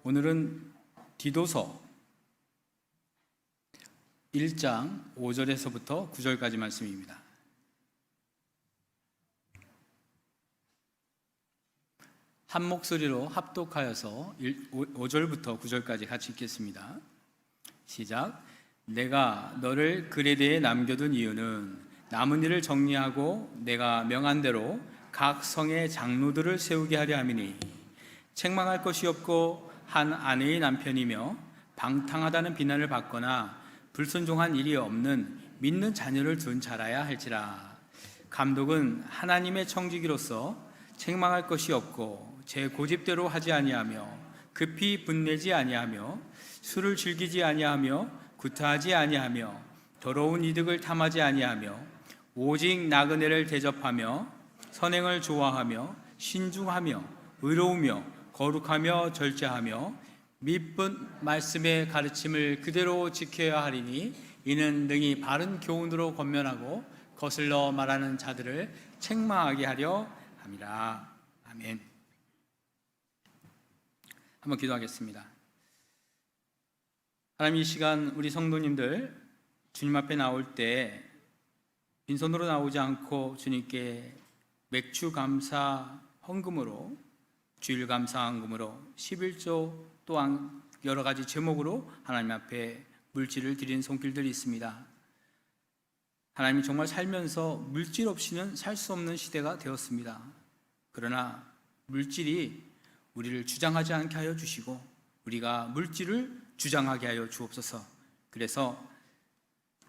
오늘은 디도서 1장 5절에서부터 9절까지 말씀입니다. 한 목소리로 합독하여서 5절부터 9절까지 같이 읽겠습니다. 시작. 내가 너를 그레데에 남겨둔 이유는 남은 일을 정리하고 내가 명한 대로 각 성의 장로들을 세우게 하려 함이니, 책망할 것이 없고 한 아내의 남편이며 방탕하다는 비난을 받거나 불순종한 일이 없는 믿는 자녀를 둔 자라야 할지라. 감독은 하나님의 청지기로서 책망할 것이 없고 제 고집대로 하지 아니하며 급히 분내지 아니하며 술을 즐기지 아니하며 구타하지 아니하며 더러운 이득을 탐하지 아니하며 오직 나그네를 대접하며 선행을 좋아하며 신중하며 의로우며 거룩하며 절제하며 믿은 말씀의 가르침을 그대로 지켜야 하리니, 이는 능히 바른 교훈으로 권면하고 거슬러 말하는 자들을 책망하게 하려 함이라. 아멘. 한번 기도하겠습니다. 하나님, 이 시간 우리 성도님들 주님 앞에 나올 때 빈손으로 나오지 않고 주님께 맥주 감사 헌금으로, 주일 감사 헌금으로, 11조 또한 여러 가지 제목으로 하나님 앞에 물질을 드리는 손길들이 있습니다. 하나님이 정말 살면서 물질 없이는 살 수 없는 시대가 되었습니다. 그러나 물질이 우리를 주장하지 않게 하여 주시고 우리가 물질을 주장하게 하여 주옵소서. 그래서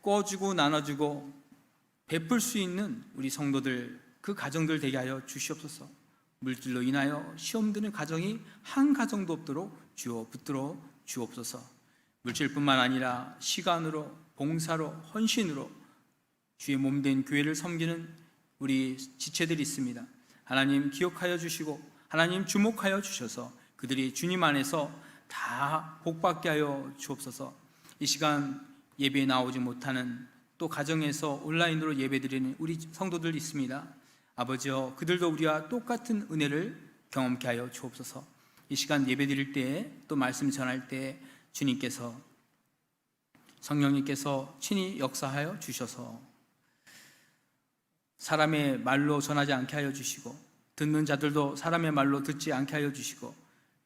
꿔주고 나눠주고 베풀 수 있는 우리 성도들, 그 가정들 되게 하여 주시옵소서. 물질로 인하여 시험 드는 가정이 한 가정도 없도록 주어 붙들어 주옵소서. 물질뿐만 아니라 시간으로, 봉사로, 헌신으로 주의 몸된 교회를 섬기는 우리 지체들이 있습니다. 하나님 기억하여 주시고 하나님 주목하여 주셔서 그들이 주님 안에서 다 복받게 하여 주옵소서. 이 시간 예배에 나오지 못하는, 또 가정에서 온라인으로 예배드리는 우리 성도들 있습니다. 아버지여, 그들도 우리와 똑같은 은혜를 경험케 하여 주옵소서. 이 시간 예배 드릴 때, 또 말씀 전할 때 주님께서, 성령님께서 친히 역사하여 주셔서 사람의 말로 전하지 않게 하여 주시고, 듣는 자들도 사람의 말로 듣지 않게 하여 주시고,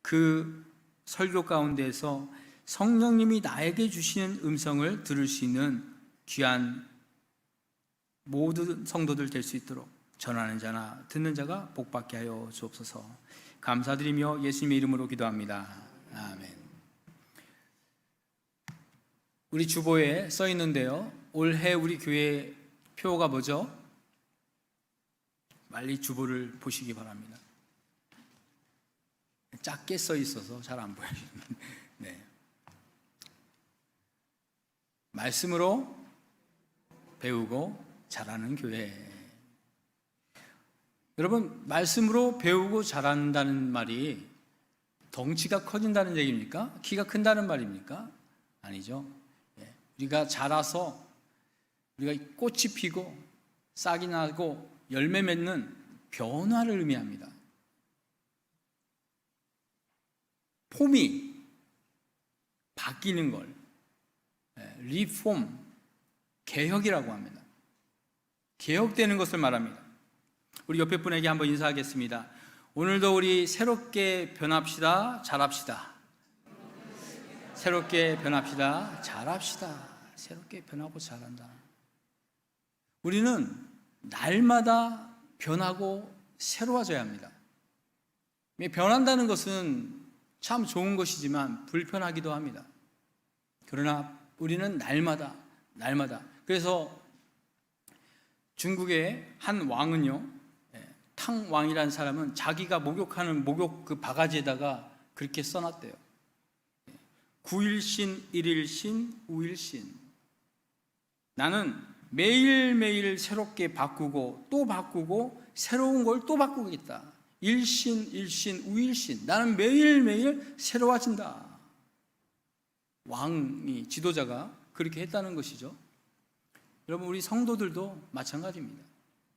그 설교 가운데에서 성령님이 나에게 주시는 음성을 들을 수 있는 귀한 모든 성도들 될 수 있도록 전하는 자나 듣는 자가 복받게 하여 주옵소서. 감사드리며 예수님의 이름으로 기도합니다. 아멘. 우리 주보에 써 있는데요, 올해 우리 교회 표가 뭐죠? 빨리 주보를 보시기 바랍니다. 작게 써 있어서 잘 안 보여요. 네. 말씀으로 배우고 자라는 교회. 여러분, 말씀으로 배우고 자란다는 말이 덩치가 커진다는 얘기입니까? 키가 큰다는 말입니까? 아니죠. 우리가 자라서 우리가 꽃이 피고 싹이 나고 열매 맺는 변화를 의미합니다. 폼이 바뀌는 걸 리폼, 개혁이라고 합니다. 개혁되는 것을 말합니다. 우리 옆에 분에게 한번 인사하겠습니다. 오늘도 우리 새롭게 변합시다, 자랍시다. 새롭게 변합시다, 자랍시다. 새롭게 변하고 자란다. 우리는 날마다 변하고 새로워져야 합니다. 변한다는 것은 참 좋은 것이지만 불편하기도 합니다. 그러나 우리는 날마다. 그래서 중국의 한 왕은요, 탕왕이라는 사람은 자기가 목욕하는 목욕 그 바가지에다가 그렇게 써놨대요. 9일신, 1일신, 우일신. 나는 매일매일 새롭게 바꾸고 또 바꾸고 새로운 걸 또 바꾸겠다. 일신, 우일신. 나는 매일매일 새로워진다. 왕이, 지도자가 그렇게 했다는 것이죠. 여러분, 우리 성도들도 마찬가지입니다.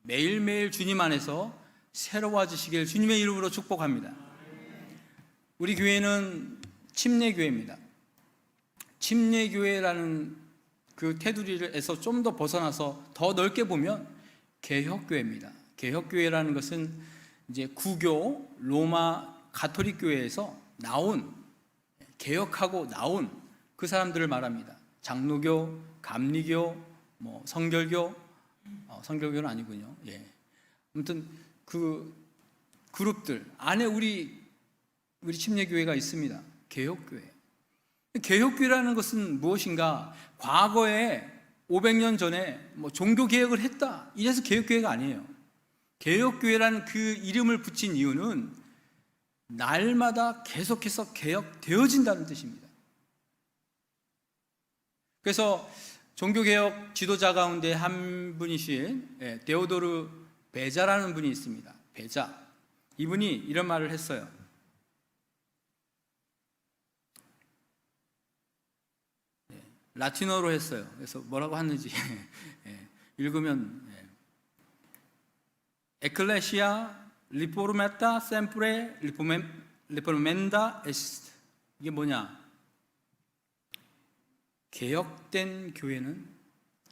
매일매일 주님 안에서 새로워지시길 주님의 이름으로 축복합니다. 우리 교회는 침례교회입니다. 침례교회라는 그 테두리에서 좀 더 벗어나서 더 넓게 보면 개혁교회입니다. 개혁교회라는 것은 이제 구교 로마 가톨릭 교회에서 나온, 개혁하고 나온 그 사람들을 말합니다. 장로교, 감리교, 성결교, 성결교는 아니군요. 예. 아무튼 그 그룹들 안에 우리 침례교회가 있습니다. 개혁교회. 개혁교회라는 것은 무엇인가? 과거에 500년 전에 종교개혁을 했다, 이래서 개혁교회가 아니에요. 개혁교회라는 그 이름을 붙인 이유는 날마다 계속해서 개혁되어진다는 뜻입니다. 그래서 종교개혁 지도자 가운데 한 분이신 데오도르 베자라는 분이 있습니다. 베자. 이분이 이런 말을 했어요. 라틴어로 했어요. 그래서 뭐라고 하는지 읽으면 Ecclesia riformata sempre riformenda est. 이게 뭐냐? 개혁된 교회는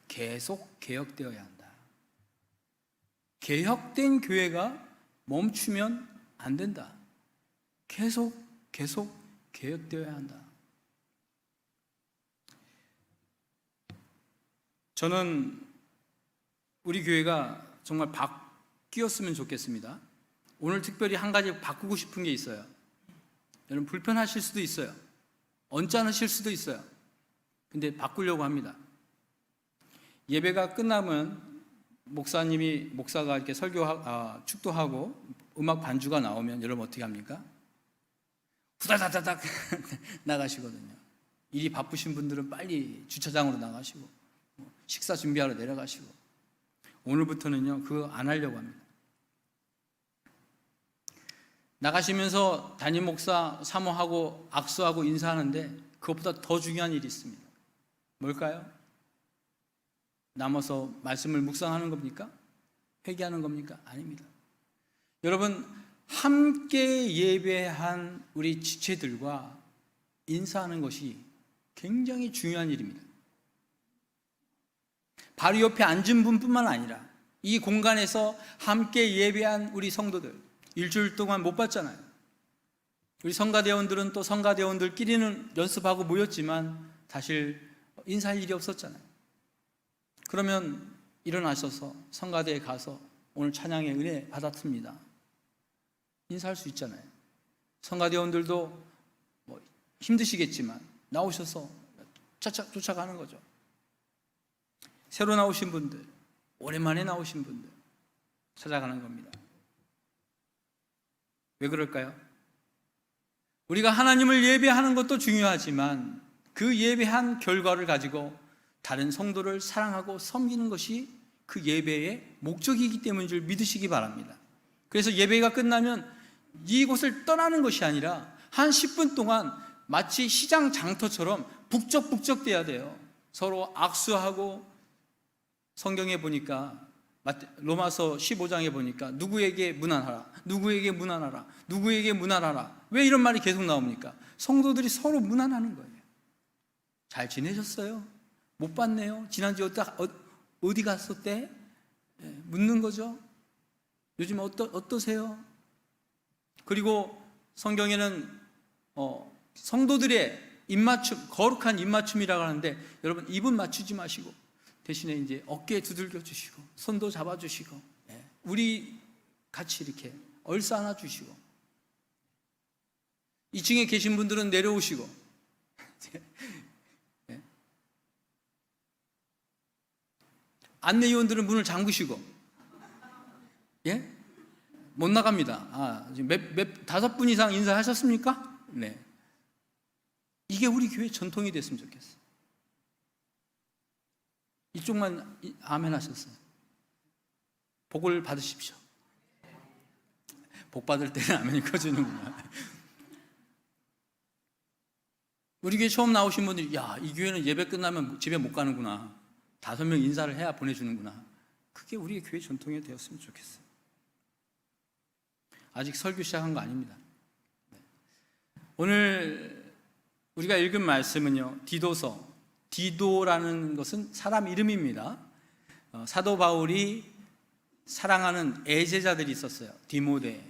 계속 개혁되어야 한다. 개혁된 교회가 멈추면 안 된다. 계속 개혁되어야 한다. 저는 우리 교회가 정말 바뀌었으면 좋겠습니다. 오늘 특별히 한 가지 바꾸고 싶은 게 있어요. 여러분 불편하실 수도 있어요. 언짢으실 수도 있어요. 근데 바꾸려고 합니다. 예배가 끝나면 목사가 이렇게 축도하고 음악 반주가 나오면 여러분 어떻게 합니까? 후다다다닥 나가시거든요. 일이 바쁘신 분들은 빨리 주차장으로 나가시고 식사 준비하러 내려가시고, 오늘부터는요 그거 안 하려고 합니다. 나가시면서 담임 목사 사모하고 악수하고 인사하는데 그것보다 더 중요한 일이 있습니다. 뭘까요? 남아서 말씀을 묵상하는 겁니까? 회개하는 겁니까? 아닙니다. 여러분, 함께 예배한 우리 지체들과 인사하는 것이 굉장히 중요한 일입니다. 바로 옆에 앉은 분뿐만 아니라 이 공간에서 함께 예배한 우리 성도들, 일주일 동안 못 봤잖아요. 우리 성가대원들은 또 성가대원들끼리는 연습하고 모였지만 사실 인사할 일이 없었잖아요. 그러면 일어나셔서 성가대에 가서 오늘 찬양의 은혜 받았습니다, 인사할 수 있잖아요. 성가대원들도 힘드시겠지만 나오셔서 쫓아가는 거죠. 새로 나오신 분들, 오랜만에 나오신 분들 찾아가는 겁니다. 왜 그럴까요? 우리가 하나님을 예배하는 것도 중요하지만 그 예배한 결과를 가지고 다른 성도를 사랑하고 섬기는 것이 그 예배의 목적이기 때문인 줄 믿으시기 바랍니다. 그래서 예배가 끝나면 이곳을 떠나는 것이 아니라 한 10분 동안 마치 시장 장터처럼 북적북적 돼야 돼요. 서로 악수하고, 성경에 보니까 로마서 15장에 보니까 누구에게 문안하라, 누구에게 문안하라, 누구에게 문안하라. 왜 이런 말이 계속 나옵니까? 성도들이 서로 문안하는 거예요. 잘 지내셨어요? 못 봤네요. 지난주에 어디 갔었대? 묻는 거죠. 요즘 어떠세요? 그리고 성경에는 성도들의 입맞춤, 거룩한 입맞춤이라고 하는데, 여러분 입은 맞추지 마시고 대신에 이제 어깨에 두들겨 주시고 손도 잡아 주시고 우리 같이 이렇게 얼싸 안아 주시고, 2층에 계신 분들은 내려오시고 안내위원들은 문을 잠그시고 못 나갑니다. 지금 5분 이상 인사하셨습니까? 네. 이게 우리 교회 전통이 됐으면 좋겠어요. 이쪽만 아멘 하셨어요. 복을 받으십시오. 복 받을 때는 아멘이 커지는구나. 우리 교회 처음 나오신 분들이 이 교회는 예배 끝나면 집에 못 가는구나, 5명 인사를 해야 보내주는구나. 그게 우리의 교회 전통이 되었으면 좋겠어요. 아직 설교 시작한 거 아닙니다. 오늘 우리가 읽은 말씀은요, 디도서, 디도라는 것은 사람 이름입니다. 사도 바울이 사랑하는 애제자들이 있었어요. 디모데,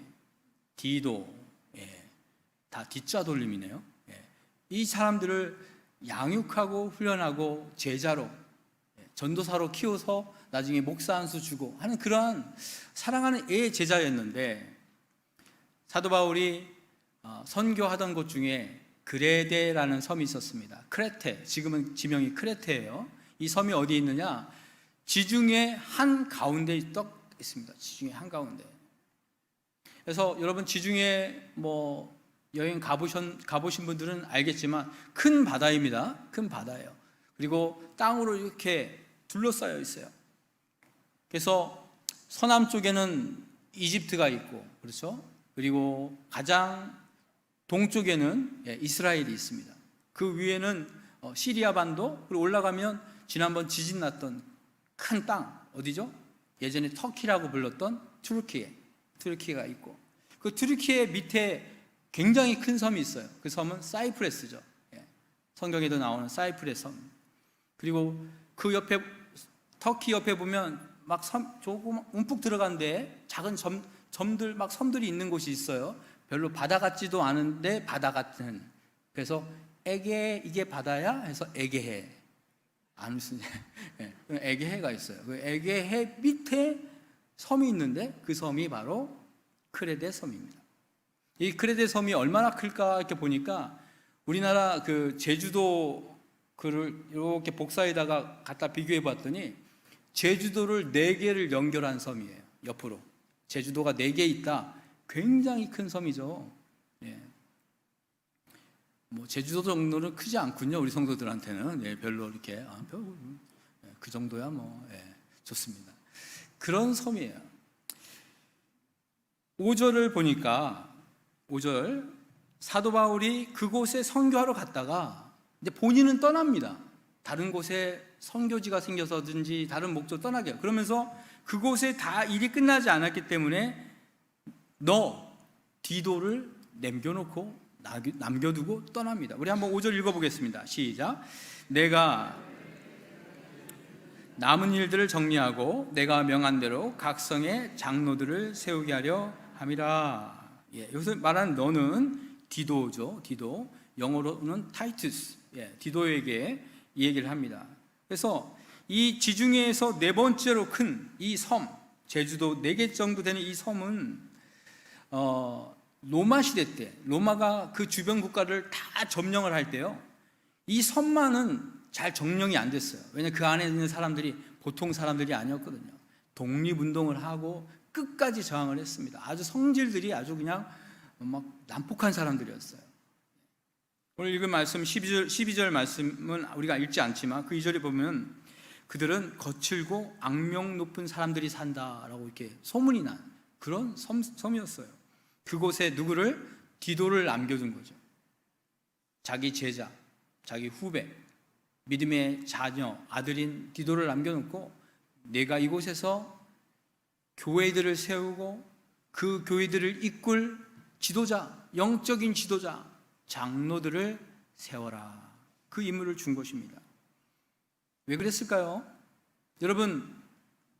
디도, 다 D자 돌림이네요. 이 사람들을 양육하고 훈련하고 제자로, 전도사로 키워서 나중에 목사 한 수 주고 하는 그러한 사랑하는 애 제자였는데, 사도 바울이 선교하던 곳 중에 그레데라는 섬이 있었습니다. 크레테, 지금은 지명이 크레테예요. 이 섬이 어디 있느냐? 지중해 한 가운데 있습니다. 지중해 한 가운데. 그래서 여러분 지중해 여행 가보신 분들은 알겠지만 큰 바다입니다. 큰 바다예요. 그리고 땅으로 이렇게 둘러싸여 있어요. 그래서 서남 쪽에는 이집트가 있고, 그렇죠? 그리고 가장 동쪽에는 이스라엘이 있습니다. 그 위에는 시리아 반도, 그리고 올라가면 지난번 지진 났던 큰 땅, 어디죠? 예전에 터키라고 불렀던 튀르키예가 있고, 그 튀르키예 밑에 굉장히 큰 섬이 있어요. 그 섬은 사이프레스죠. 성경에도 나오는 사이프레스 섬. 그리고 그 옆에, 터키 옆에 보면 막 조금 움푹 들어간 데 작은 점들, 막 섬들이 있는 곳이 있어요. 별로 바다 같지도 않은데 바다 같은. 그래서 이게 바다야? 해서 에게해. 안 쓰냐? 에게해가 있어요. 그 에게해 밑에 섬이 있는데 그 섬이 바로 크레데 섬입니다. 이 크레데 섬이 얼마나 클까 이렇게 보니까 우리나라 그 제주도 그를 이렇게 복사에다가 갖다 비교해 봤더니 제주도를 4개를 연결한 섬이에요. 옆으로. 제주도가 4개 있다. 굉장히 큰 섬이죠. 제주도 정도는 크지 않군요. 우리 성도들한테는. 별로 이렇게 그 정도야 좋습니다. 그런 섬이에요. 5절을 보니까 5절, 사도 바울이 그곳에 선교하러 갔다가 이제 본인은 떠납니다. 다른 곳에 선교지가 생겨서든지 다른 목적 떠나게요. 그러면서 그곳에 다 일이 끝나지 않았기 때문에 디도를 남겨두고 떠납니다. 우리 한번 5절 읽어보겠습니다. 시작. 내가 남은 일들을 정리하고 내가 명한 대로 각 성의 장로들을 세우게 하려 함이라. 여기서 말하는 너는 디도죠. 디도, 영어로는 타이투스. 디도에게 이 얘기를 합니다. 그래서 이 지중해에서 4번째로 큰 이 섬, 제주도 4개 정도 되는 이 섬은 로마 시대 때, 로마가 그 주변 국가를 다 점령을 할 때요, 이 섬만은 잘 정령이 안 됐어요. 왜냐하면 그 안에 있는 사람들이 보통 사람들이 아니었거든요. 독립운동을 하고 끝까지 저항을 했습니다. 아주 성질들이 아주 그냥 막 난폭한 사람들이었어요. 오늘 읽은 말씀 12절 말씀은 우리가 읽지 않지만 그 2절에 보면 그들은 거칠고 악명 높은 사람들이 산다라고 이렇게 소문이 난 그런 섬이었어요. 그곳에 누구를? 디도를 남겨둔 거죠. 자기 제자, 자기 후배, 믿음의 자녀, 아들인 디도를 남겨놓고 내가 이곳에서 교회들을 세우고 그 교회들을 이끌 지도자, 영적인 지도자, 장로들을 세워라. 그 임무를 준 것입니다. 왜 그랬을까요? 여러분,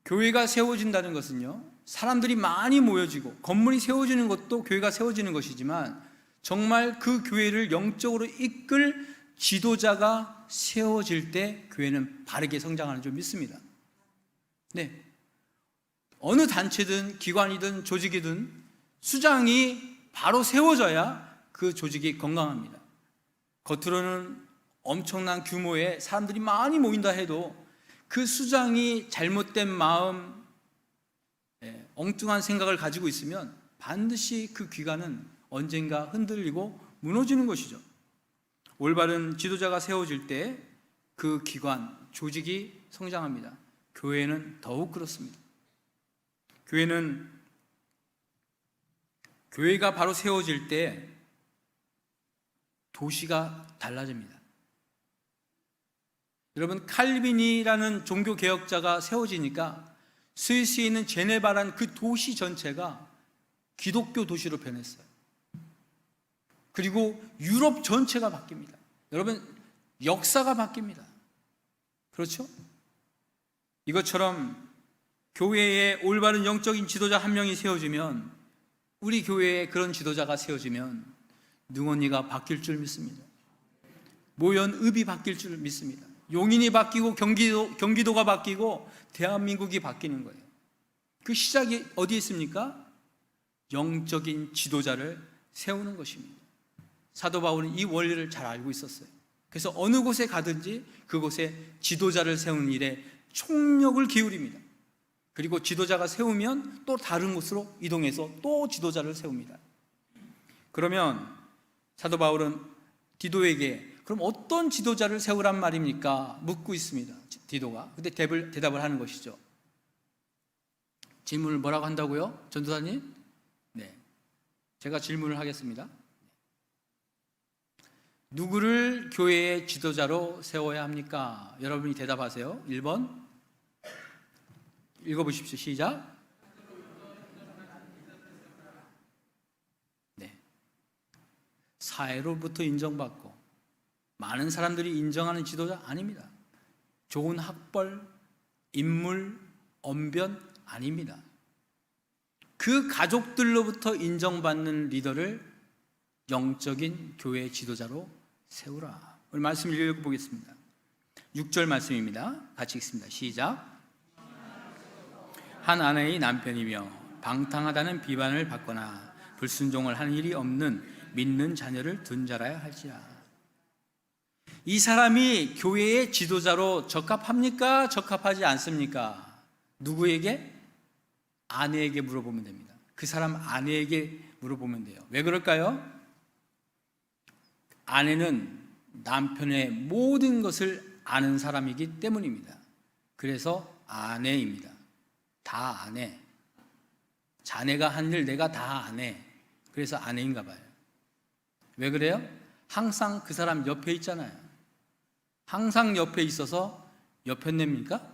교회가 세워진다는 것은요, 사람들이 많이 모여지고 건물이 세워지는 것도 교회가 세워지는 것이지만 정말 그 교회를 영적으로 이끌 지도자가 세워질 때 교회는 바르게 성장하는 줄 믿습니다. 네, 어느 단체든 기관이든 조직이든 수장이 바로 세워져야 그 조직이 건강합니다. 겉으로는 엄청난 규모의 사람들이 많이 모인다 해도 그 수장이 잘못된 마음, 엉뚱한 생각을 가지고 있으면 반드시 그 기관은 언젠가 흔들리고 무너지는 것이죠. 올바른 지도자가 세워질 때 그 기관, 조직이 성장합니다. 교회는 더욱 그렇습니다. 교회가 바로 세워질 때 도시가 달라집니다. 여러분, 칼빈이라는 종교개혁자가 세워지니까 스위스에 있는 제네바라는 그 도시 전체가 기독교 도시로 변했어요. 그리고 유럽 전체가 바뀝니다. 여러분, 역사가 바뀝니다. 그렇죠? 이것처럼 교회에 올바른 영적인 지도자 한 명이 세워지면, 우리 교회에 그런 지도자가 세워지면 능언이가 바뀔 줄 믿습니다. 모연읍이 바뀔 줄 믿습니다. 용인이 바뀌고 경기도가 바뀌고 대한민국이 바뀌는 거예요. 그 시작이 어디에 있습니까? 영적인 지도자를 세우는 것입니다. 사도 바울은 이 원리를 잘 알고 있었어요. 그래서 어느 곳에 가든지 그곳에 지도자를 세우는 일에 총력을 기울입니다. 그리고 지도자가 세우면 또 다른 곳으로 이동해서 또 지도자를 세웁니다. 그러면 사도 바울은 디도에게 그럼 어떤 지도자를 세우란 말입니까? 묻고 있습니다. 디도가. 근데 대답을 하는 것이죠. 질문을 뭐라고 한다고요? 전도사님? 네, 제가 질문을 하겠습니다. 누구를 교회의 지도자로 세워야 합니까? 여러분이 대답하세요. 1번 읽어보십시오. 시작. 네, 사회로부터 인정받고 많은 사람들이 인정하는 지도자 아닙니다. 좋은 학벌, 인물, 언변 아닙니다. 그 가족들로부터 인정받는 리더를 영적인 교회 지도자로 세우라. 오늘 말씀을 읽어보겠습니다. 6절 말씀입니다. 같이 읽습니다. 시작. 한 아내의 남편이며 방탕하다는 비방을 받거나 불순종을 하는 일이 없는 믿는 자녀를 둔 자라야 할지라. 이 사람이 교회의 지도자로 적합합니까? 적합하지 않습니까? 누구에게? 아내에게 물어보면 됩니다. 그 사람 아내에게 물어보면 돼요. 왜 그럴까요? 아내는 남편의 모든 것을 아는 사람이기 때문입니다. 그래서 아내입니다. 다 아내. 자네가 한 일 내가 다 아내. 그래서 아내인가 봐요. 왜 그래요? 항상 그 사람 옆에 있잖아요. 항상 옆에 있어서 옆편냅니까?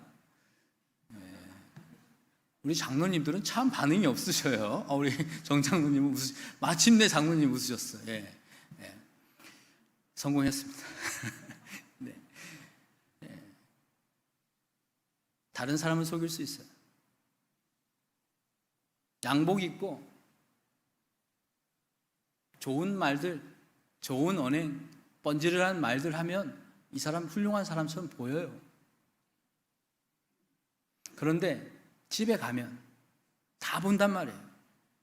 우리 장로님들은 참 반응이 없으셔요. 우리 정 장로님은 마침내 장로님 웃으셨어요. 예. 예. 성공했습니다. 네. 예. 다른 사람을 속일 수 있어요. 양복 입고 좋은 말들, 좋은 언행, 번지르한 말들 하면 이 사람 훌륭한 사람처럼 보여요. 그런데 집에 가면 다 본단 말이에요.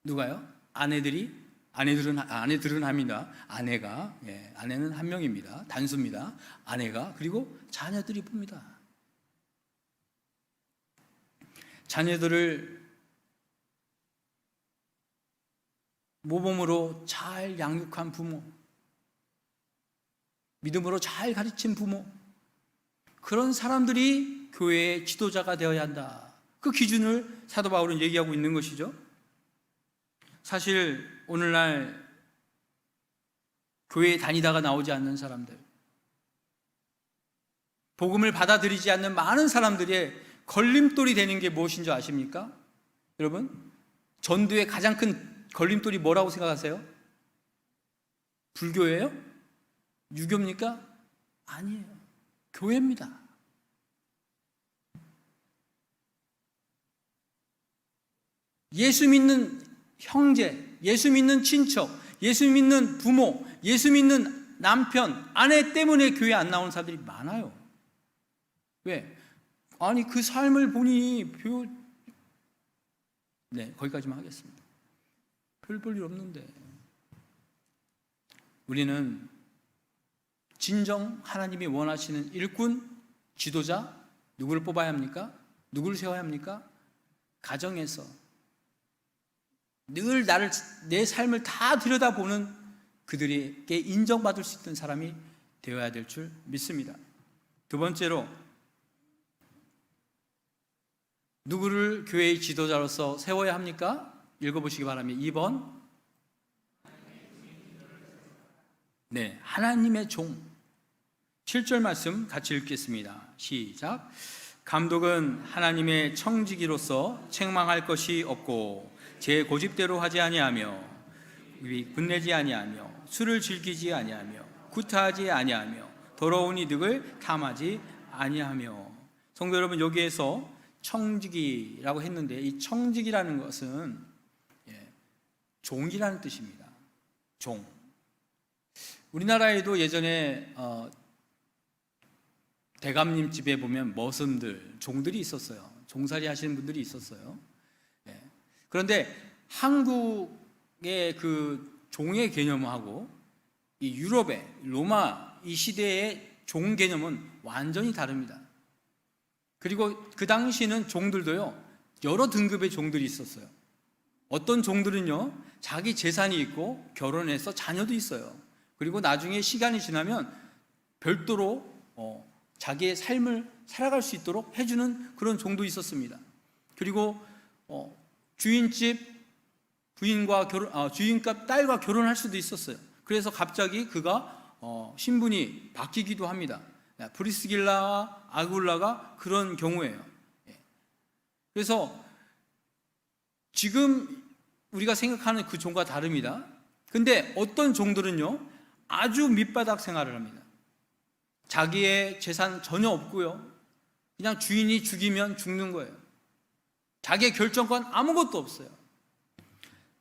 누가요? 아내들은 합니다. 아내가, 예, 아내는 한 명입니다. 단수입니다. 아내가, 그리고 자녀들이 봅니다. 자녀들을 모범으로 잘 양육한 부모, 믿음으로 잘 가르친 부모, 그런 사람들이 교회의 지도자가 되어야 한다. 그 기준을 사도 바울은 얘기하고 있는 것이죠. 사실 오늘날 교회에 다니다가 나오지 않는 사람들, 복음을 받아들이지 않는 많은 사람들의 걸림돌이 되는 게 무엇인 줄 아십니까? 여러분, 전도의 가장 큰 걸림돌이 뭐라고 생각하세요? 불교예요? 유교입니까? 아니에요. 교회입니다. 예수 믿는 형제, 예수 믿는 친척, 예수 믿는 부모, 예수 믿는 남편, 아내 때문에 교회 안 나오는 사람들이 많아요. 왜? 아니 그 삶을 보니 네, 거기까지만 하겠습니다. 별 볼 일 없는데. 우리는 진정 하나님이 원하시는 일꾼, 지도자, 누구를 뽑아야 합니까? 누구를 세워야 합니까? 가정에서 늘 내 삶을 다 들여다보는 그들에게 인정받을 수 있는 사람이 되어야 될 줄 믿습니다. 두 번째로, 누구를 교회의 지도자로서 세워야 합니까? 읽어보시기 바랍니다. 2번. 네, 하나님의 종. 7절 말씀 같이 읽겠습니다. 시작. 감독은 하나님의 청지기로서 책망할 것이 없고 제 고집대로 하지 아니하며 군내지 아니하며 술을 즐기지 아니하며 구타하지 아니하며 더러운 이득을 탐하지 아니하며. 성도 여러분, 여기에서 청지기라고 했는데 이 청지기라는 것은 종이라는 뜻입니다. 종. 우리나라에도 예전에 대감님 집에 보면 머슴들, 종들이 있었어요. 종살이 하시는 분들이 있었어요. 그런데 한국의 그 종의 개념하고 이 유럽의 로마 이 시대의 종 개념은 완전히 다릅니다. 그리고 그 당시에는 종들도요, 여러 등급의 종들이 있었어요. 어떤 종들은요, 자기 재산이 있고 결혼해서 자녀도 있어요. 그리고 나중에 시간이 지나면 별도로 자기의 삶을 살아갈 수 있도록 해주는 그런 종도 있었습니다. 그리고 주인집 부인과 주인집 딸과 결혼할 수도 있었어요. 그래서 갑자기 그가 신분이 바뀌기도 합니다. 브리스길라와 아굴라가 그런 경우예요. 그래서 지금 우리가 생각하는 그 종과 다릅니다. 근데 어떤 종들은요, 아주 밑바닥 생활을 합니다. 자기의 재산 전혀 없고요, 그냥 주인이 죽이면 죽는 거예요. 자기의 결정권 아무것도 없어요.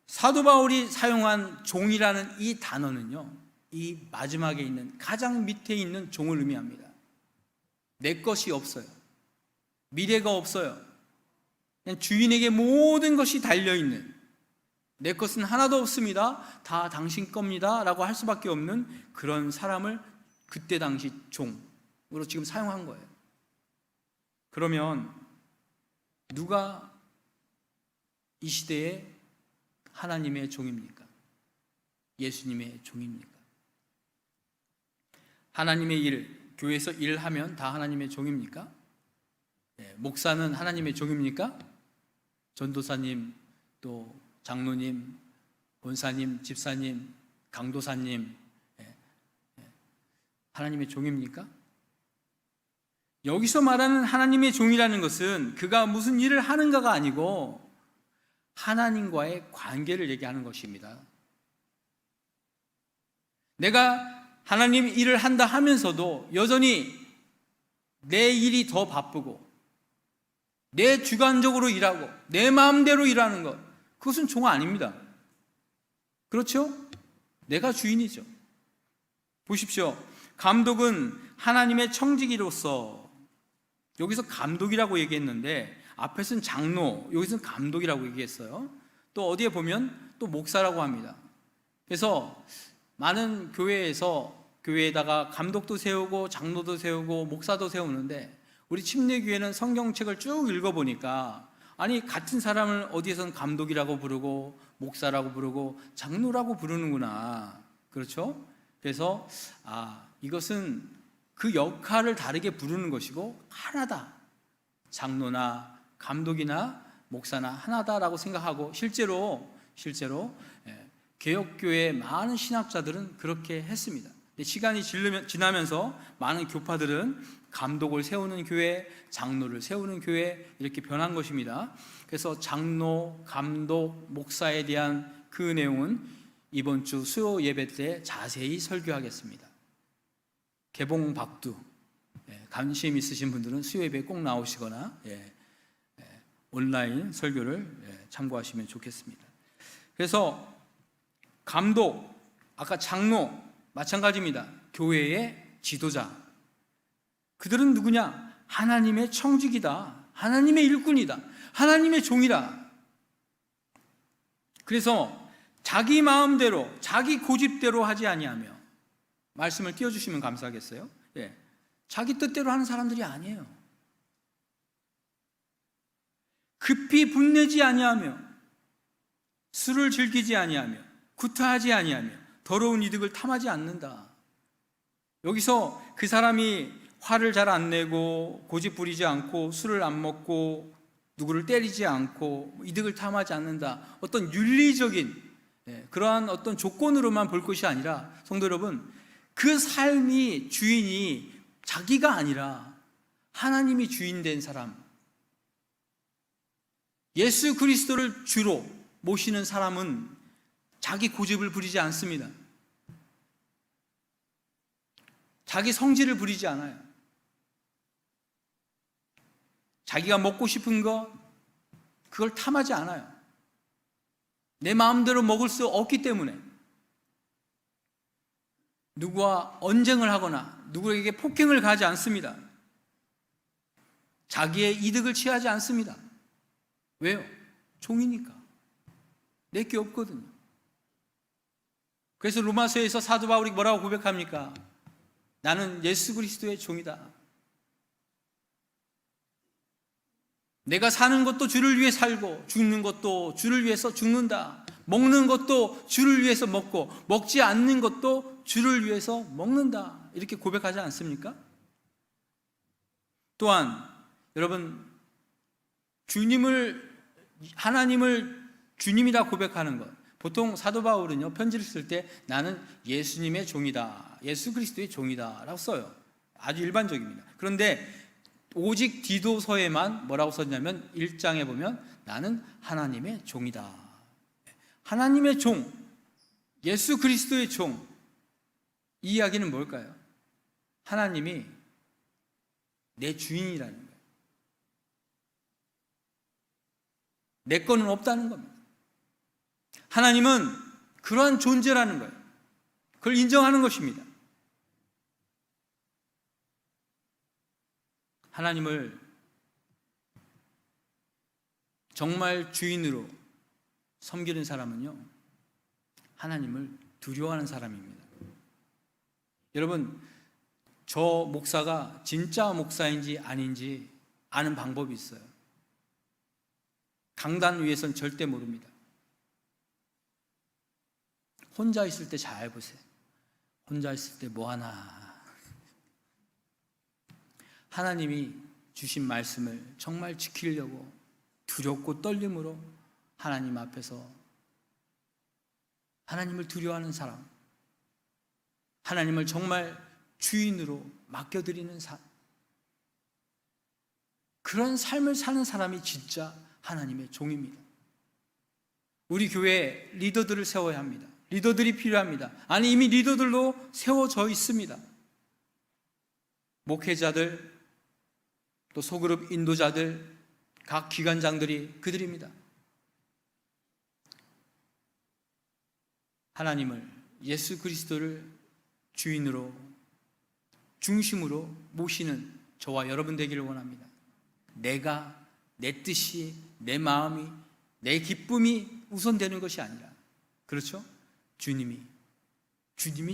사도 바울이 사용한 종이라는 이 단어는요, 이 마지막에 있는 가장 밑에 있는 종을 의미합니다. 내 것이 없어요. 미래가 없어요. 그냥 주인에게 모든 것이 달려있는, 내 것은 하나도 없습니다, 다 당신 겁니다 라고 할 수밖에 없는 그런 사람을 그때 당시 종으로 지금 사용한 거예요. 그러면 누가 이 시대에 하나님의 종입니까? 예수님의 종입니까? 하나님의 일, 교회에서 일하면 다 하나님의 종입니까? 목사는 하나님의 종입니까? 전도사님, 또 장로님, 권사님, 집사님, 강도사님, 하나님의 종입니까? 여기서 말하는 하나님의 종이라는 것은 그가 무슨 일을 하는가가 아니고 하나님과의 관계를 얘기하는 것입니다. 내가 하나님 일을 한다 하면서도 여전히 내 일이 더 바쁘고 내 주관적으로 일하고 내 마음대로 일하는 것, 그것은 종 아닙니다. 그렇죠? 내가 주인이죠. 보십시오. 감독은 하나님의 청지기로서, 여기서 감독이라고 얘기했는데 앞에서는 장로, 여기서는 감독이라고 얘기했어요. 또 어디에 보면 또 목사라고 합니다. 그래서 많은 교회에다가 감독도 세우고 장로도 세우고 목사도 세우는데, 우리 침례교회는 성경책을 쭉 읽어보니까 아니, 같은 사람을 어디에서는 감독이라고 부르고 목사라고 부르고 장로라고 부르는구나. 그렇죠? 그래서 이것은 그 역할을 다르게 부르는 것이고 하나다, 장로나 감독이나 목사나 하나다라고 생각하고, 실제로 개혁교회 많은 신학자들은 그렇게 했습니다. 시간이 지나면서 많은 교파들은 감독을 세우는 교회, 장로를 세우는 교회, 이렇게 변한 것입니다. 그래서 장로, 감독, 목사에 대한 그 내용은 이번 주 수요 예배 때 자세히 설교하겠습니다. 개봉박두, 관심 있으신 분들은 수요 예배에 꼭 나오시거나 온라인 설교를 참고하시면 좋겠습니다. 그래서 감독, 아까 장로 마찬가지입니다. 교회의 지도자, 그들은 누구냐? 하나님의 청지기다, 하나님의 일꾼이다, 하나님의 종이다. 그래서 자기 마음대로 자기 고집대로 하지 아니하며, 말씀을 띄워주시면 감사하겠어요. 자기 뜻대로 하는 사람들이 아니에요. 급히 분내지 아니하며, 술을 즐기지 아니하며, 구타하지 아니하며, 더러운 이득을 탐하지 않는다. 여기서 그 사람이 화를 잘 안 내고 고집 부리지 않고 술을 안 먹고 누구를 때리지 않고 이득을 탐하지 않는다, 어떤 윤리적인 그러한 어떤 조건으로만 볼 것이 아니라, 성도 여러분, 그 삶이 주인이 자기가 아니라 하나님이 주인 된 사람, 예수 그리스도를 주로 모시는 사람은 자기 고집을 부리지 않습니다. 자기 성질을 부리지 않아요. 자기가 먹고 싶은 거 그걸 탐하지 않아요. 내 마음대로 먹을 수 없기 때문에 누구와 언쟁을 하거나 누구에게 폭행을 가하지 않습니다. 자기의 이득을 취하지 않습니다. 왜요? 종이니까. 내게 없거든요. 그래서 로마서에서 사도 바울이 뭐라고 고백합니까? 나는 예수 그리스도의 종이다. 내가 사는 것도 주를 위해 살고 죽는 것도 주를 위해서 죽는다. 먹는 것도 주를 위해서 먹고 먹지 않는 것도 주를 위해서 먹는다. 이렇게 고백하지 않습니까? 또한 여러분, 하나님을 주님이라 고백하는 것, 보통 사도 바울은요 편지를 쓸 때 나는 예수님의 종이다, 예수 그리스도의 종이다 라고 써요. 아주 일반적입니다. 그런데 오직 디도서에만 뭐라고 썼냐면 1장에 보면 나는 하나님의 종이다. 하나님의 종, 예수 그리스도의 종. 이 이야기는 뭘까요? 하나님이 내 주인이라는 거예요. 내 거는 없다는 겁니다. 하나님은 그러한 존재라는 거예요. 그걸 인정하는 것입니다. 하나님을 정말 주인으로 섬기는 사람은요, 하나님을 두려워하는 사람입니다. 여러분, 저 목사가 진짜 목사인지 아닌지 아는 방법이 있어요. 강단 위에서는 절대 모릅니다. 혼자 있을 때 잘 보세요. 혼자 있을 때 뭐 하나. 하나님이 주신 말씀을 정말 지키려고 두렵고 떨림으로 하나님 앞에서 하나님을 두려워하는 사람, 하나님을 정말 주인으로 맡겨드리는 삶, 그런 삶을 사는 사람이 진짜 하나님의 종입니다. 우리 교회에 리더들을 세워야 합니다. 리더들이 필요합니다. 아니, 이미 리더들도 세워져 있습니다. 목회자들, 또 소그룹 인도자들, 각 기관장들이 그들입니다. 하나님을, 예수 그리스도를 주인으로, 중심으로 모시는 저와 여러분 되기를 원합니다. 내가, 내 뜻이, 내 마음이, 내 기쁨이 우선되는 것이 아니라, 그렇죠? 주님이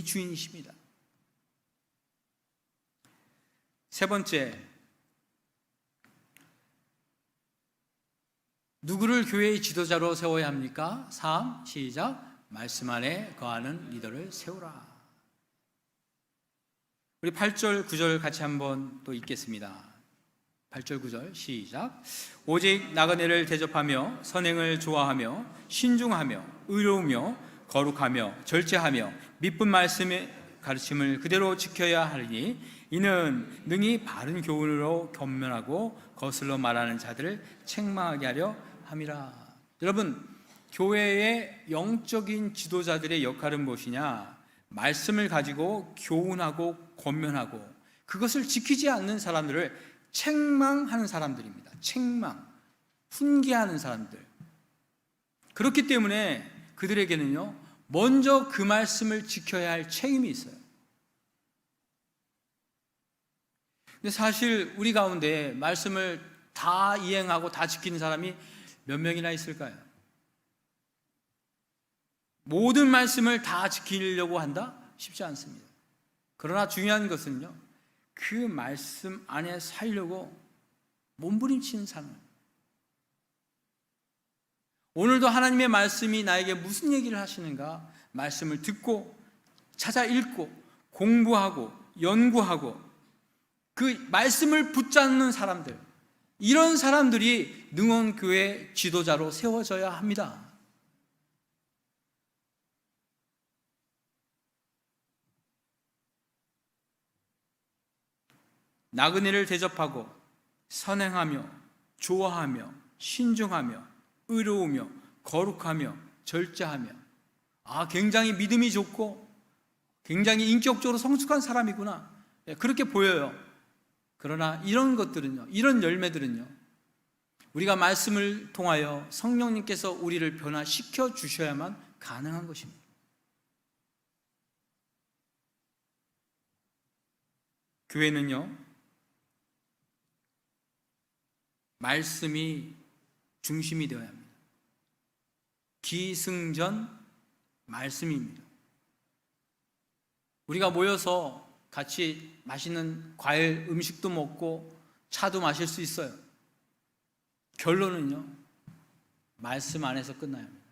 주인이십니다. 세 번째, 누구를 교회의 지도자로 세워야 합니까? 3, 시작. 말씀 안에 거하는 리더를 세우라. 우리 8절, 9절 같이 한번 또 읽겠습니다. 8절, 9절 시작. 오직 나그네를 대접하며 선행을 좋아하며 신중하며 의로우며 거룩하며 절제하며 미쁜 말씀의 가르침을 그대로 지켜야 하리니 이는 능히 바른 교훈으로 겸손하고 거슬러 말하는 자들을 책망하게 하려 함이라. 여러분, 교회의 영적인 지도자들의 역할은 무엇이냐? 말씀을 가지고 교훈하고 권면하고 그것을 지키지 않는 사람들을 책망하는 사람들입니다. 책망, 훈계하는 사람들. 그렇기 때문에 그들에게는요, 먼저 그 말씀을 지켜야 할 책임이 있어요. 근데 사실 우리 가운데 말씀을 다 이행하고 다 지키는 사람이 몇 명이나 있을까요? 모든 말씀을 다 지키려고 한다? 쉽지 않습니다. 그러나 중요한 것은요, 그 말씀 안에 살려고 몸부림치는 사람. 오늘도 하나님의 말씀이 나에게 무슨 얘기를 하시는가? 말씀을 듣고 찾아 읽고 공부하고 연구하고 그 말씀을 붙잡는 사람들, 이런 사람들이 능원교회 지도자로 세워져야 합니다. 나그네를 대접하고 선행하며 좋아하며 신중하며 의로우며 거룩하며 절제하며, 굉장히 믿음이 좋고 굉장히 인격적으로 성숙한 사람이구나. 그렇게 보여요. 그러나 이런 것들은요, 이런 열매들은요, 우리가 말씀을 통하여 성령님께서 우리를 변화시켜 주셔야만 가능한 것입니다. 교회는요, 말씀이 중심이 되어야 합니다. 기승전 말씀입니다. 우리가 모여서 같이 맛있는 과일, 음식도 먹고 차도 마실 수 있어요. 결론은요, 말씀 안에서 끝나야 합니다.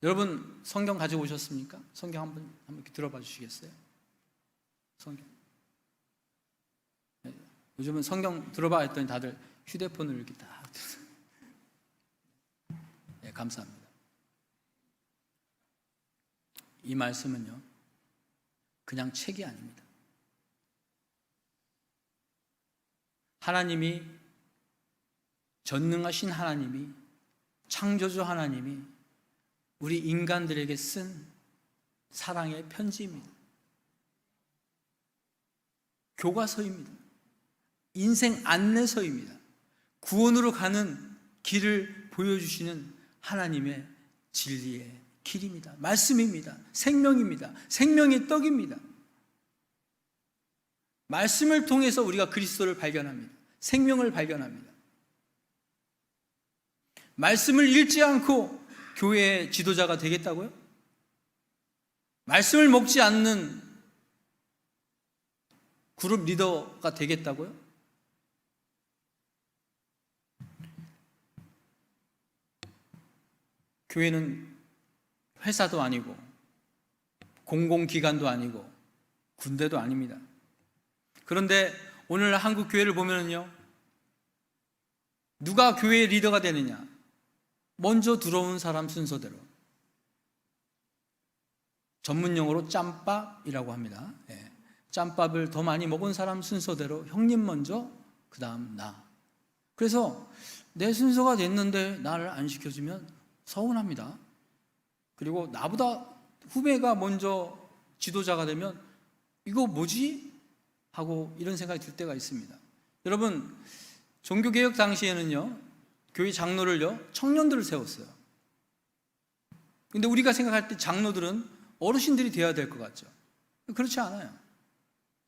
여러분 성경 가지고 오셨습니까? 성경 한번 들어봐 주시겠어요? 성경. 요즘은 성경 들어봐 했더니 다들 휴대폰을 이렇게 다. 네, 감사합니다. 이 말씀은요, 그냥 책이 아닙니다. 하나님이, 전능하신 하나님이, 창조주 하나님이 우리 인간들에게 쓴 사랑의 편지입니다. 교과서입니다. 인생 안내서입니다. 구원으로 가는 길을 보여주시는 하나님의 진리의 길입니다. 말씀입니다. 생명입니다. 생명의 떡입니다. 말씀을 통해서 우리가 그리스도를 발견합니다. 생명을 발견합니다. 말씀을 읽지 않고 교회의 지도자가 되겠다고요? 말씀을 먹지 않는 그룹 리더가 되겠다고요? 교회는 회사도 아니고 공공기관도 아니고 군대도 아닙니다. 그런데 오늘 한국 교회를 보면요, 누가 교회의 리더가 되느냐? 먼저 들어온 사람 순서대로, 전문용어로 짬밥이라고 합니다. 짬밥을 더 많이 먹은 사람 순서대로 형님 먼저, 그 다음 나. 그래서 내 순서가 됐는데 나를 안 시켜주면 서운합니다. 그리고 나보다 후배가 먼저 지도자가 되면 이거 뭐지? 하고 이런 생각이 들 때가 있습니다. 여러분, 종교개혁 당시에는요, 교회 장로를요, 청년들을 세웠어요. 근데 우리가 생각할 때 장로들은 어르신들이 되어야 될 것 같죠. 그렇지 않아요.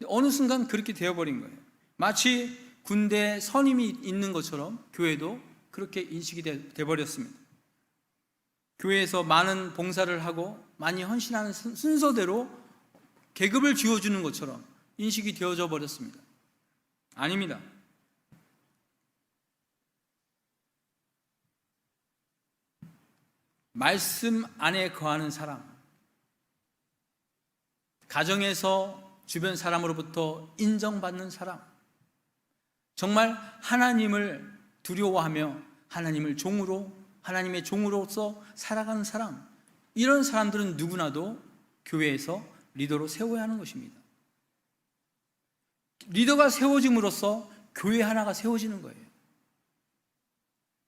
어느 순간 그렇게 되어버린 거예요. 마치 군대에 선임이 있는 것처럼 교회도 그렇게 인식이 돼버렸습니다. 교회에서 많은 봉사를 하고 많이 헌신하는 순서대로 계급을 쥐어주는 것처럼 인식이 되어져 버렸습니다. 아닙니다. 말씀 안에 거하는 사람, 가정에서 주변 사람으로부터 인정받는 사람, 정말 하나님을 두려워하며 하나님의 종으로서 살아가는 사람, 이런 사람들은 누구나도 교회에서 리더로 세워야 하는 것입니다. 리더가 세워짐으로써 교회 하나가 세워지는 거예요.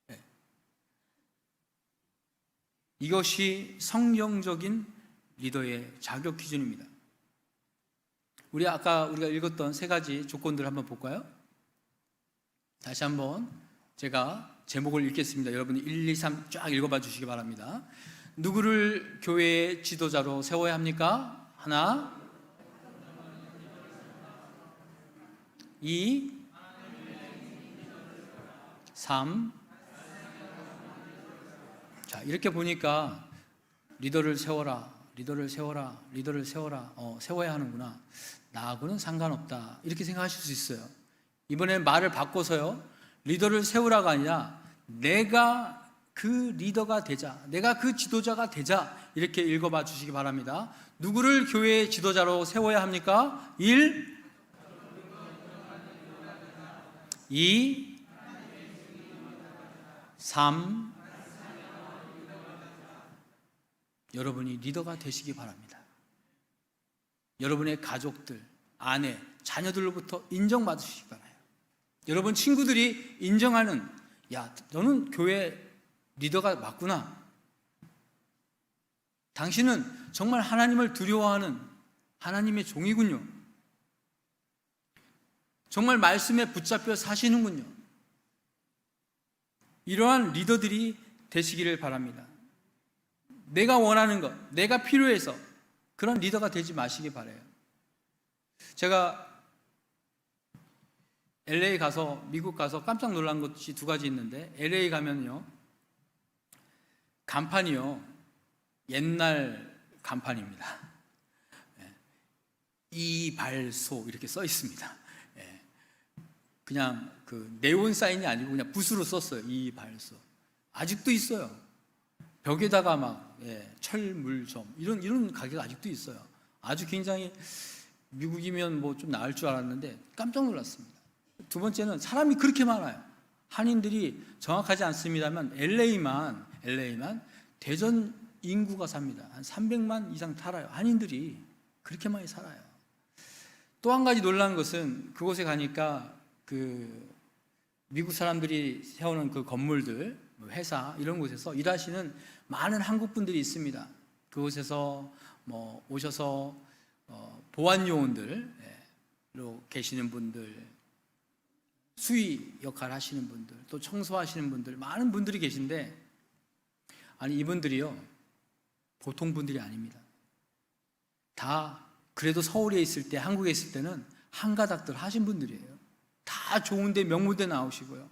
네. 이것이 성경적인 리더의 자격 기준입니다. 아까 우리가 읽었던 세 가지 조건들 한번 볼까요? 다시 한번 제가 제목을 읽겠습니다. 여러분이 1, 2, 3 쫙 읽어봐 주시기 바랍니다. 누구를 교회의 지도자로 세워야 합니까? 하나, 2, 3. 자, 이렇게 보니까 리더를 세워라, 세워야 하는구나. 나하고는 상관없다, 이렇게 생각하실 수 있어요. 이번에 말을 바꿔서요, 리더를 세우라가 아니라 내가 그 리더가 되자, 내가 그 지도자가 되자, 이렇게 읽어봐 주시기 바랍니다. 누구를 교회의 지도자로 세워야 합니까? 1, 2, 3. 여러분이 리더가 되시기 바랍니다. 여러분의 가족들, 아내, 자녀들로부터 인정받으시기 바라요. 여러분 친구들이 인정하는, 야, 너는 교회 리더가 맞구나. 당신은 정말 하나님을 두려워하는 하나님의 종이군요. 정말 말씀에 붙잡혀 사시는군요. 이러한 리더들이 되시기를 바랍니다. 내가 원하는 것, 내가 필요해서 그런 리더가 되지 마시기 바라요. 제가 LA 가서, 미국 가서 깜짝 놀란 것이 두 가지 있는데, LA 가면요, 간판이요, 옛날 간판입니다. 이발소 이렇게 써 있습니다. 그냥 그 네온 사인이 아니고 그냥 붓으로 썼어요. 이발소. 아직도 있어요. 벽에다가 막 철물점 이런 가게가 아직도 있어요. 아주 굉장히, 미국이면 뭐 좀 나을 줄 알았는데 깜짝 놀랐습니다. 두 번째는 사람이 그렇게 많아요. 한인들이 정확하지 않습니다만 LA만 대전 인구가 삽니다. 한 300만 이상 살아요. 한인들이 그렇게 많이 살아요. 또 한 가지 놀라운 것은 그곳에 가니까 그 미국 사람들이 세우는 그 건물들, 회사 이런 곳에서 일하시는 많은 한국 분들이 있습니다. 그곳에서 뭐 오셔서 보안 요원들로 계시는 분들, 수의 역할 하시는 분들, 또 청소하시는 분들, 많은 분들이 계신데, 아니 이분들이요 보통 분들이 아닙니다. 다 그래도 서울에 있을 때, 한국에 있을 때는 한가닥들 하신 분들이에요. 다 좋은데 명문대 나오시고요.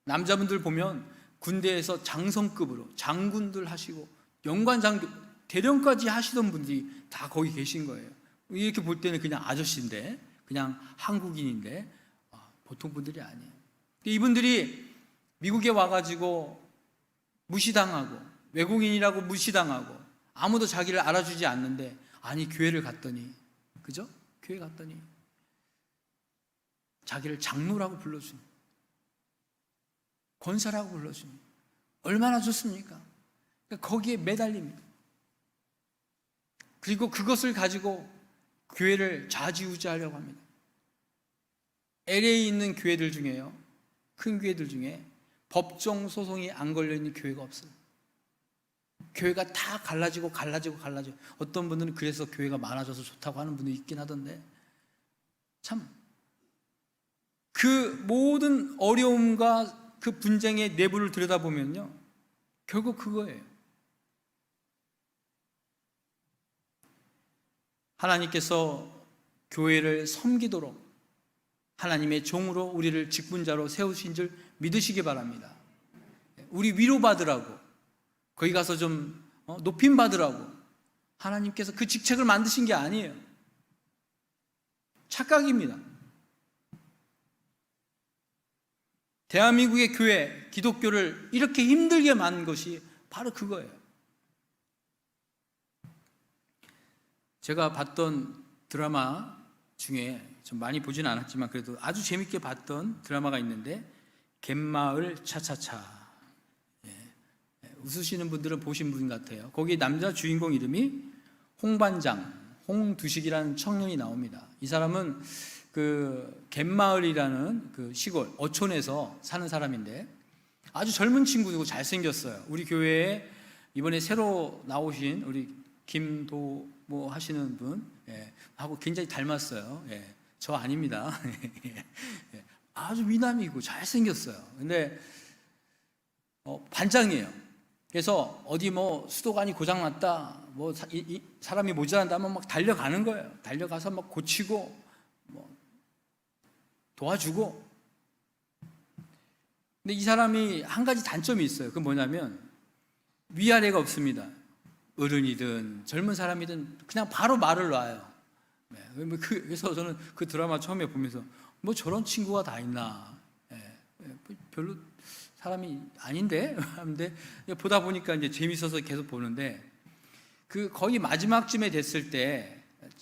남자분들 보면 군대에서 장성급으로 장군들 하시고 연관 장교, 대령까지 하시던 분들이 다 거기 계신 거예요. 이렇게 볼 때는 그냥 아저씨인데, 그냥 한국인인데 보통 분들이 아니에요. 이분들이 미국에 와가지고 무시당하고 외국인이라고 무시당하고 아무도 자기를 알아주지 않는데, 아니 교회를 갔더니, 그죠? 교회 갔더니 자기를 장로라고 불러주니, 권사라고 불러주니 얼마나 좋습니까? 그러니까 거기에 매달립니다. 그리고 그것을 가지고 교회를 좌지우지하려고 합니다. LA에 있는 교회들 중에요, 큰 교회들 중에 법정 소송이 안 걸려있는 교회가 없어요. 교회가 다 갈라지고 어떤 분들은 그래서 교회가 많아져서 좋다고 하는 분도 있긴 하던데, 참 그 모든 어려움과 그 분쟁의 내부를 들여다보면요, 결국 그거예요. 하나님께서 교회를 섬기도록 하나님의 종으로 우리를 직분자로 세우신 줄 믿으시기 바랍니다. 우리 위로받으라고, 거기 가서 좀 높임 받으라고 하나님께서 그 직책을 만드신 게 아니에요. 착각입니다. 대한민국의 교회, 기독교를 이렇게 힘들게 만든 것이 바로 그거예요. 제가 봤던 드라마 중에, 좀 많이 보진 않았지만 그래도 아주 재밌게 봤던 드라마가 있는데, 갯마을 차차차. 웃으시는 분들은 보신 분 같아요. 거기 남자 주인공 이름이 홍반장, 홍두식이라는 청년이 나옵니다. 이 사람은 그 갯마을이라는 그 시골 어촌에서 사는 사람인데, 아주 젊은 친구고 잘생겼어요. 우리 교회에 이번에 새로 나오신 우리 김도모 하시는 분 하고 굉장히 닮았어요. 저 아닙니다. 아주 미남이고 잘생겼어요. 근데 반장이에요. 그래서 어디 뭐 수도관이 고장났다, 뭐 사람이 모자란다 하면 막 달려가는 거예요. 달려가서 막 고치고 뭐 도와주고. 근데 이 사람이 한 가지 단점이 있어요. 그건 뭐냐면 위아래가 없습니다. 어른이든 젊은 사람이든 그냥 바로 말을 놔요. 그래서 저는 그 드라마 처음에 보면서 뭐 저런 친구가 다 있나, 별로 사람이 아닌데 하는데, 보다 보니까 이제 재밌어서 계속 보는데, 그 거의 마지막쯤에 됐을 때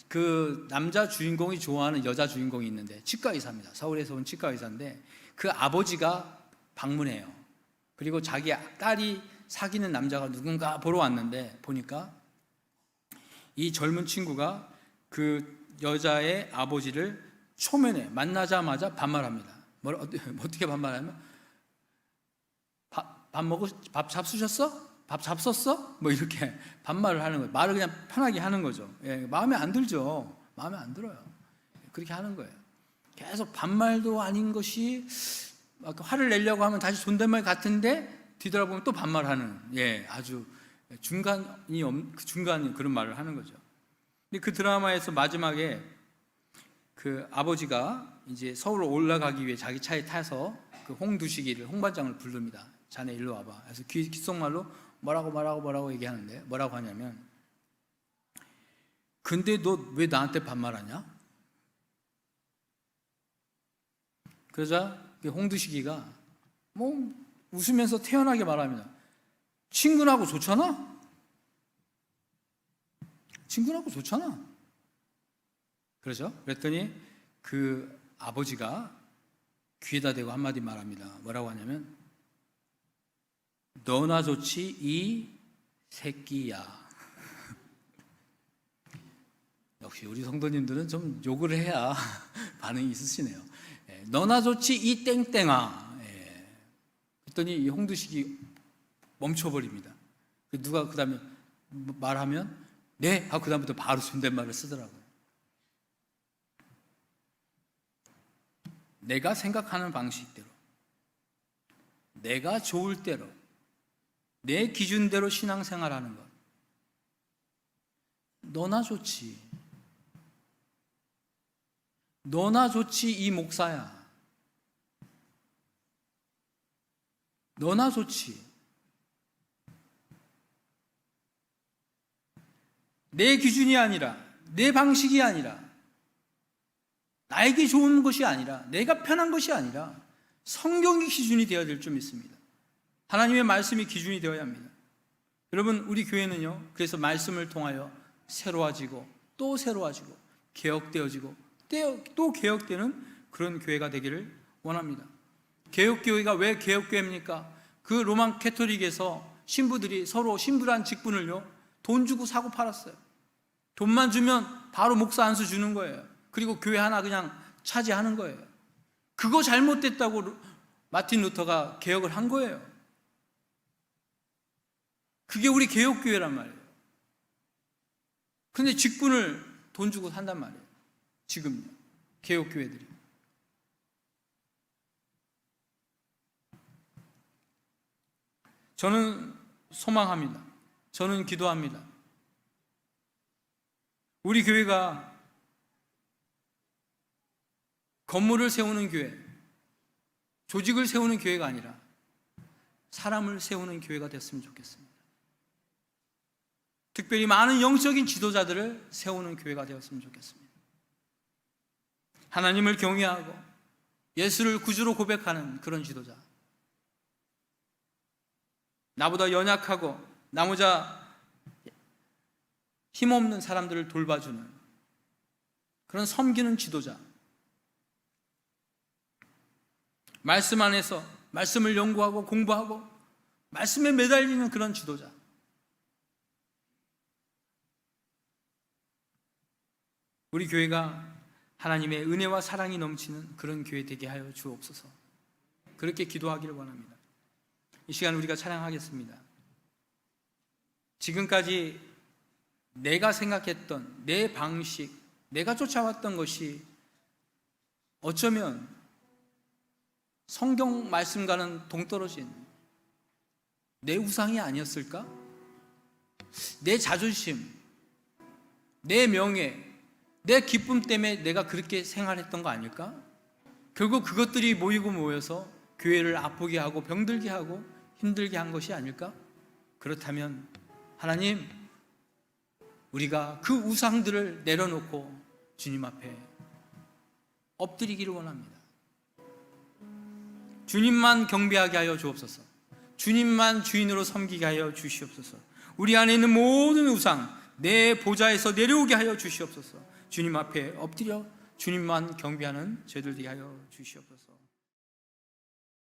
그 남자 주인공이 좋아하는 여자 주인공이 있는데, 치과 의사입니다. 서울에서 온 치과 의사인데 그 아버지가 방문해요. 그리고 자기 딸이 사귀는 남자가 누군가 보러 왔는데, 보니까 이 젊은 친구가 그 여자의 아버지를 초면에 만나자마자 반말합니다. 어떻게 반말하면, 밥 잡수셨어? 밥 잡섰어? 뭐 이렇게 반말을 하는 거예요. 말을 그냥 편하게 하는 거죠. 예, 마음에 안 들죠. 마음에 안 들어요. 그렇게 하는 거예요. 계속 반말도 아닌 것이 막 화를 내려고 하면 다시 존댓말 같은데 뒤돌아보면 또 반말하는, 예, 아주 중간이 그런 말을 하는 거죠. 근데 그 드라마에서 마지막에 그 아버지가 이제 서울로 올라가기 위해 자기 차에 타서 그 홍두식이를, 홍반장을 부릅니다. 자네 일로 와봐. 그래서 귓속말로 뭐라고 얘기하는데, 뭐라고 하냐면, 근데 너 왜 나한테 반말하냐? 그러자 홍두식이가 뭐 웃으면서 태연하게 말합니다. 친구라고 좋잖아? 친구라고 좋잖아. 그러죠? 그랬더니 그 아버지가 귀에다 대고 한마디 말합니다. 뭐라고 하냐면, 너나 좋지 이 새끼야. 역시 우리 성도님들은 좀 욕을 해야 반응이 있으시네요. 예, 너나 좋지 이 땡땡아. 예. 그랬더니 이 홍두식이 멈춰버립니다. 누가 그 다음에 말하면 네 하고 그 다음부터 바로 존댓말을 쓰더라고요. 내가 생각하는 방식대로, 내가 좋을 대로, 내 기준대로 신앙생활하는 것, 너나 좋지, 너나 좋지 이 목사야, 너나 좋지, 내 기준이 아니라, 내 방식이 아니라, 나에게 좋은 것이 아니라, 내가 편한 것이 아니라 성경이 기준이 되어야 될 줄 믿습니다. 하나님의 말씀이 기준이 되어야 합니다. 여러분, 우리 교회는요, 그래서 말씀을 통하여 새로워지고 또 새로워지고 개혁되어지고 또 개혁되는 그런 교회가 되기를 원합니다. 개혁교회가 왜 개혁교회입니까? 그 로만 캐토릭에서 신부들이 서로 신부란 직분을요, 돈 주고 사고 팔았어요. 돈만 주면 바로 목사 안수 주는 거예요. 그리고 교회 하나 그냥 차지하는 거예요. 그거 잘못됐다고 마틴 루터가 개혁을 한 거예요. 그게 우리 개혁교회란 말이에요. 그런데 직분을 돈 주고 산단 말이에요. 지금요, 개혁교회들이. 저는 소망합니다. 저는 기도합니다. 우리 교회가 건물을 세우는 교회, 조직을 세우는 교회가 아니라 사람을 세우는 교회가 됐으면 좋겠습니다. 특별히 많은 영적인 지도자들을 세우는 교회가 되었으면 좋겠습니다. 하나님을 경외하고 예수를 구주로 고백하는 그런 지도자, 나보다 연약하고 나보다 힘없는 사람들을 돌봐주는 그런 섬기는 지도자, 말씀 안에서 말씀을 연구하고 공부하고 말씀에 매달리는 그런 지도자, 우리 교회가 하나님의 은혜와 사랑이 넘치는 그런 교회 되게 하여 주옵소서. 그렇게 기도하기를 원합니다. 이 시간 우리가 찬양하겠습니다. 지금까지 내가 생각했던 내 방식, 내가 쫓아왔던 것이 어쩌면 성경 말씀과는 동떨어진 내 우상이 아니었을까? 내 자존심, 내 명예, 내 기쁨 때문에 내가 그렇게 생활했던 거 아닐까? 결국 그것들이 모여서 교회를 아프게 하고 병들게 하고 힘들게 한 것이 아닐까? 그렇다면 하나님, 우리가 그 우상들을 내려놓고 주님 앞에 엎드리기를 원합니다. 주님만 경배하게 하여 주옵소서. 주님만 주인으로 섬기게 하여 주시옵소서. 우리 안에 있는 모든 우상, 내 보좌에서 내려오게 하여 주시옵소서. 주님 앞에 엎드려 주님만 경배하는 저희들 되게 하여 주시옵소서.